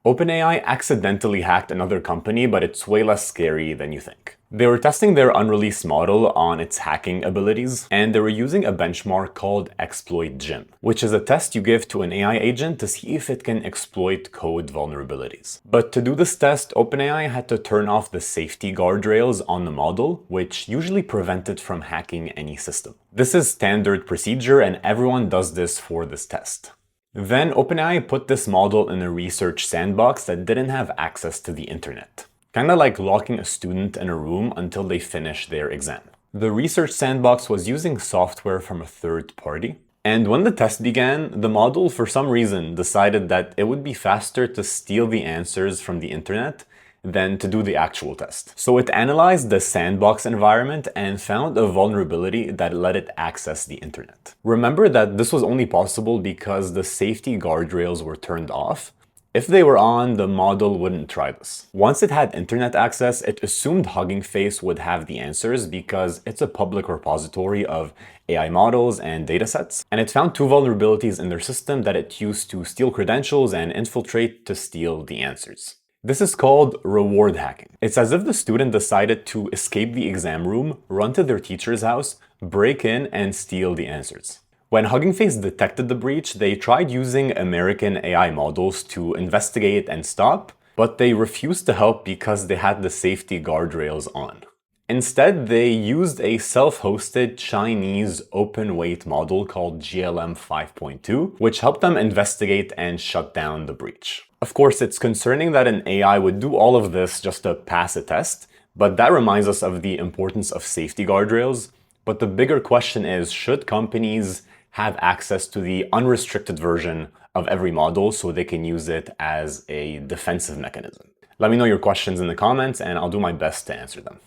OpenAI accidentally hacked another company, but it's way less scary than you think. They were testing their unreleased model on its hacking abilities, and they were using a benchmark called Exploit Gym, which is a test you give to an AI agent to see if it can exploit code vulnerabilities. But to do this test, OpenAI had to turn off the safety guardrails on the model, which usually prevent it from hacking any system. This is standard procedure, and everyone does this for this test. Then OpenAI put this model in a research sandbox that didn't have access to the internet. Kinda like locking a student in a room until they finish their exam. The research sandbox was using software from a third party. And when the test began, the model for some reason decided that it would be faster to steal the answers from the internet than to do the actual test. So it analyzed the sandbox environment and found a vulnerability that let it access the internet. Remember that this was only possible because the safety guardrails were turned off. If they were on, the model wouldn't try this. Once it had internet access, it assumed Hugging Face would have the answers because it's a public repository of AI models and datasets, and it found two vulnerabilities in their system that it used to steal credentials and infiltrate to steal the answers. This is called reward hacking. It's as if the student decided to escape the exam room, run to their teacher's house, break in, and steal the answers. When Hugging Face detected the breach, they tried using American AI models to investigate and stop, but they refused to help because they had the safety guardrails on. Instead, they used a self-hosted Chinese open-weight model called GLM 5.2, which helped them investigate and shut down the breach. Of course, it's concerning that an AI would do all of this just to pass a test, but that reminds us of the importance of safety guardrails. But the bigger question is, should companies have access to the unrestricted version of every model so they can use it as a defensive mechanism? Let me know your questions in the comments and I'll do my best to answer them.